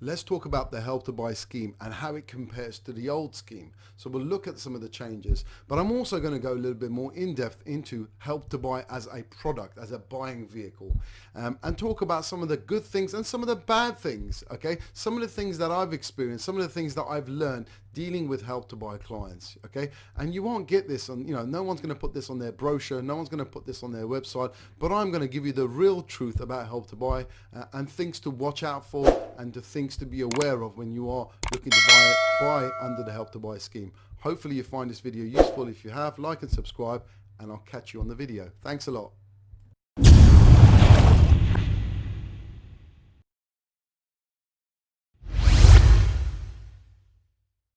let's talk about the Help to Buy scheme and how it compares to the old scheme. So we'll look at some of the changes, but I'm also going to go a little bit more in depth into Help to Buy as a product, as a buying vehicle, and talk about some of the good things and some of the bad things, okay? Some of the things that I've experienced, some of the things that I've learned dealing with Help to Buy clients, okay? And you won't get this on, no one's going to put this on their brochure, no one's going to put this on their website, but I'm going to give you the real truth about Help to Buy and things to watch out for and the things to be aware of when you are looking to buy under the Help to Buy scheme. Hopefully you find this video useful. If you have, like and subscribe, and I'll catch you on the video. Thanks a lot.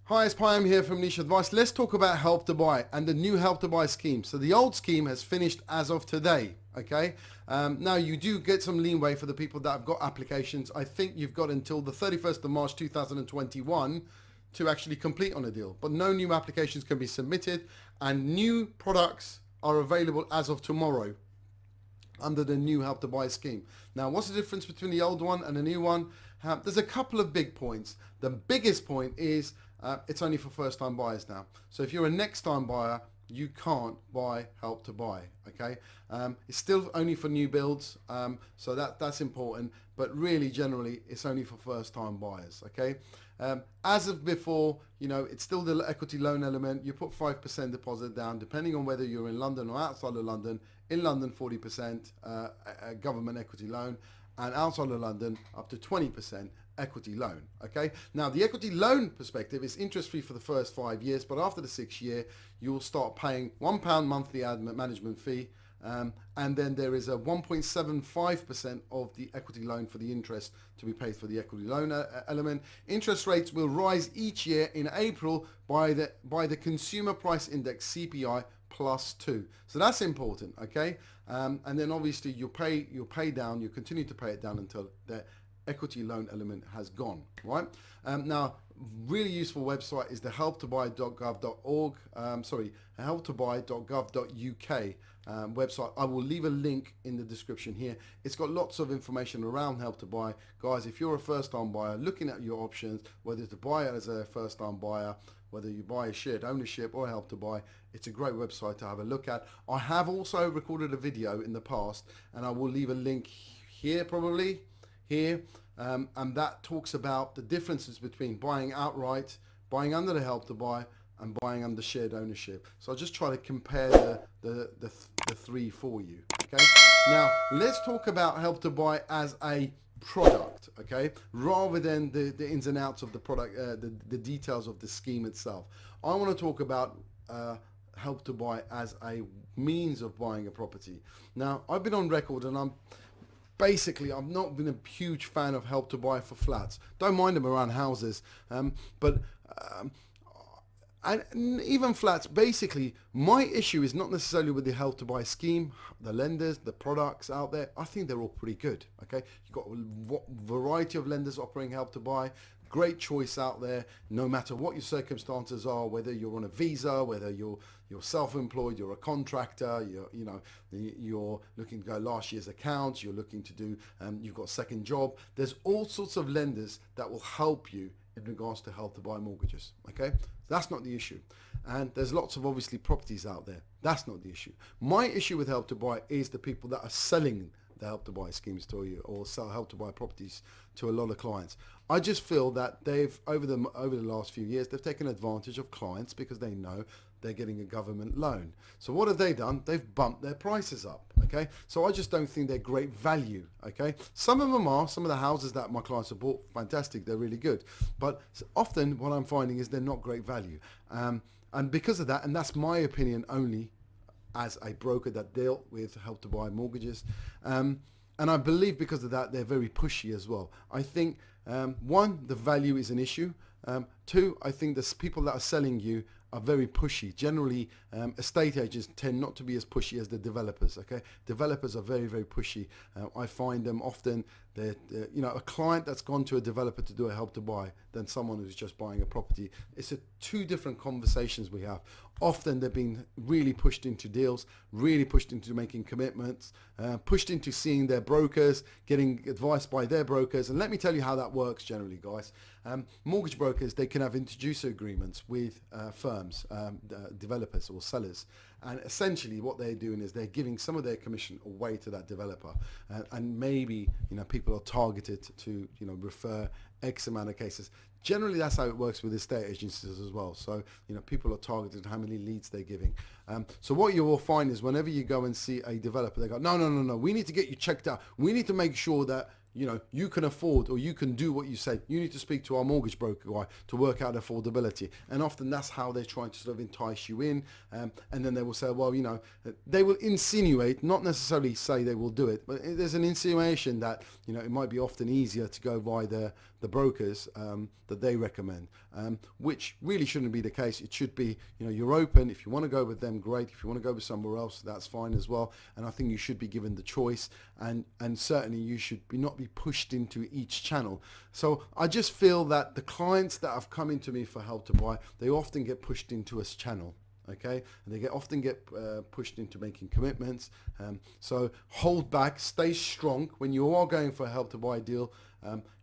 Hi, it's Payam here from Niche Advice. Let's talk about Help to Buy and the new Help to Buy scheme. So the old scheme has finished as of today, okay? Now you do get some leeway for the people that have got applications. I think you've got until the 31st of March 2021 to actually complete on a deal, but no new applications can be submitted and new products are available as of tomorrow under the new Help to Buy scheme. Now, what's the difference between the old one and the new one? There's a couple of big points. The biggest point is it's only for first-time buyers now. So if you're a next-time buyer, you can't buy Help to Buy, okay? It's still only for new builds, so that's important, but really generally it's only for first-time buyers, okay? As of before, it's still the equity loan element. You put 5% deposit down, depending on whether you're in London or outside of London. In London, 40% government equity loan, and outside of London, up to 20% equity loan, okay? Now, the equity loan perspective is interest-free for the first 5 years, but after the 6th year, you'll start paying £1 monthly management fee, and then there is a 1.75% of the equity loan for the interest to be paid for the equity loan element. Interest rates will rise each year in April by the Consumer Price Index, CPI, +2. So that's important, okay? And then obviously you continue to pay it down until the equity loan element has gone, right? Now, really useful website is the helptobuy.gov.org, helptobuy.gov.uk website. I will leave a link in the description here. It's got lots of information around Help to Buy. Guys, if you're a first-time buyer looking at your options, whether to buy it as a first-time buyer, whether you buy a shared ownership or Help to Buy, it's a great website to have a look at. I have also recorded a video in the past, and I will leave a link here, probably here, and that talks about the differences between buying outright, buying under the Help to Buy, and buying under shared ownership. So I'll just try to compare the three for you, okay? Now, let's talk about Help to Buy as a product, okay, rather than the ins and outs of the product, the details of the scheme itself. I want to talk about Help to Buy as a means of buying a property. Now, I've been on record, and I've not been a huge fan of Help to Buy for flats. Don't mind them around houses, but and even flats, basically, my issue is not necessarily with the Help to Buy scheme, the lenders, the products out there. I think they're all pretty good, okay? You've got a variety of lenders offering Help to Buy, great choice out there, no matter what your circumstances are, whether you're on a visa, whether you're self-employed, you're a contractor, you're looking to go last year's accounts, you're looking to do, you've got a second job. There's all sorts of lenders that will help you in regards to Help to Buy mortgages, okay? That's not the issue. And there's lots of obviously properties out there. That's not the issue. My issue with Help to Buy is the people that are selling the Help to Buy schemes to you, or sell Help to Buy properties to a lot of clients. I just feel that they've, over the last few years, they've taken advantage of clients because they know they're getting a government loan. So what have they done? They've bumped their prices up, okay? So I just don't think they're great value, okay? Some of them are. Some of the houses that my clients have bought, fantastic, they're really good. But often what I'm finding is they're not great value. And because of that, and that's my opinion only as a broker that dealt with Help to Buy mortgages, and I believe because of that, they're very pushy as well. I think, one, the value is an issue. Two, I think the people that are selling you are very pushy. Generally, estate agents tend not to be as pushy as the developers. Okay, developers are very, very pushy. I find them often that a client that's gone to a developer to do a help to buy than someone who's just buying a property. It's two different conversations we have. Often they're being really pushed into deals, really pushed into making commitments, pushed into seeing their brokers, getting advice by their brokers. And let me tell you how that works generally, guys. Mortgage brokers, they can have introducer agreements with firms, developers or sellers. And essentially what they're doing is they're giving some of their commission away to that developer. And maybe, people are targeted to, refer X amount of cases. Generally, that's how it works with estate agencies as well. So, people are targeted how many leads they're giving. So what you will find is whenever you go and see a developer, they go, no, we need to get you checked out. We need to make sure that you can afford, or you can do what you say. You need to speak to our mortgage broker guy to work out affordability. And often that's how they're trying to sort of entice you in. And then they will say, well, they will insinuate, not necessarily say they will do it, but there's an insinuation that, it might be often easier to go by the brokers that they recommend, which really shouldn't be the case. It should be, you're open. If you want to go with them, great. If you want to go with somewhere else, that's fine as well. And I think you should be given the choice, and certainly you should not be pushed into each channel. So I just feel that the clients that have come into me for help to buy, they often get pushed into a channel. Okay, and they often get pushed into making commitments. So hold back, stay strong when you are going for a help to buy deal.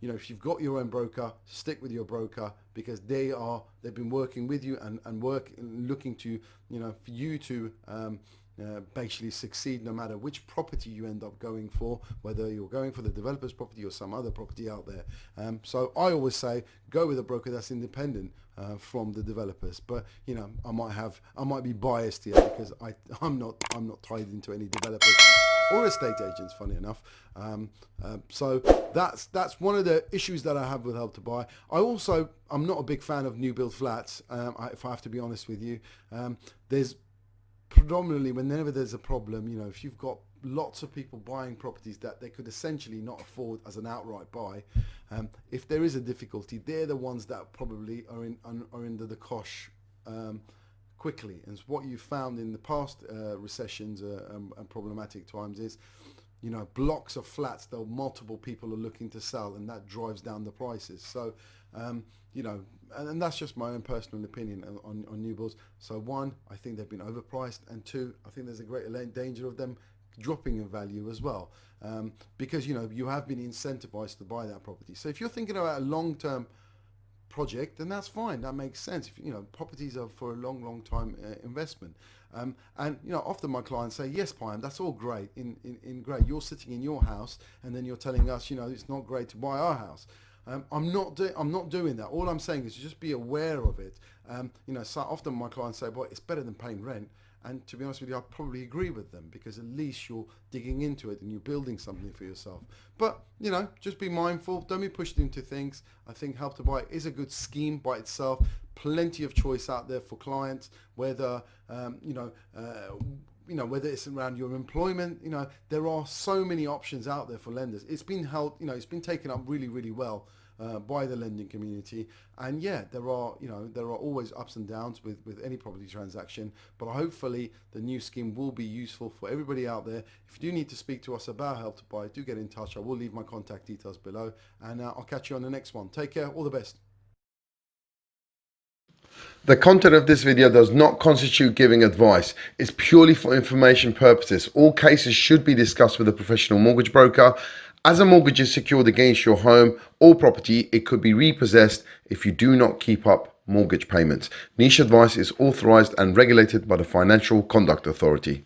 If you've got your own broker, stick with your broker, because they've been working with you and looking to for you to basically succeed no matter which property you end up going for, whether you're going for the developer's property or some other property out there. So I always say go with a broker that's independent from the developers. But I might be biased here because I'm not tied into any developers or estate agents, funny enough. So that's one of the issues that I have with help to buy. I'm not a big fan of new build flats, if I have to be honest with you. There's predominantly, whenever there's a problem, if you've got lots of people buying properties that they could essentially not afford as an outright buy, if there is a difficulty, they're the ones that probably are under the cosh quickly. And what you've found in the past recessions and problematic times is, blocks of flats that multiple people are looking to sell, and that drives down the prices. So, and that's just my own personal opinion on new builds. So one, I think they've been overpriced, and two, I think there's a great danger of them dropping in value as well, because you have been incentivized to buy that property. So if you're thinking about a long-term project, then that's fine. That makes sense. Properties are for a long time investment. And often my clients say, yes, Payam, that's all great. In great, you're sitting in your house, and then you're telling us, it's not great to buy our house. I'm not doing that. All I'm saying is just be aware of it. So often my clients say, well, it's better than paying rent. And to be honest with you, I probably agree with them, because at least you're digging into it and you're building something for yourself. But, just be mindful. Don't be pushed into things. I think Help to Buy is a good scheme by itself. Plenty of choice out there for clients, whether, whether it's around your employment. There are so many options out there for lenders. It's been it's been taken up really, really well by the lending community. And yeah, there are always ups and downs with any property transaction, but hopefully the new scheme will be useful for everybody out there. If you do need to speak to us about Help to Buy, do get in touch. I will leave my contact details below, and I'll catch you on the next one. Take care. All the best. The content of this video does not constitute giving advice. It's purely for information purposes. All cases should be discussed with a professional mortgage broker. As a mortgage is secured against your home or property, it could be repossessed if you do not keep up mortgage payments. Niche advice is authorized and regulated by the Financial Conduct Authority.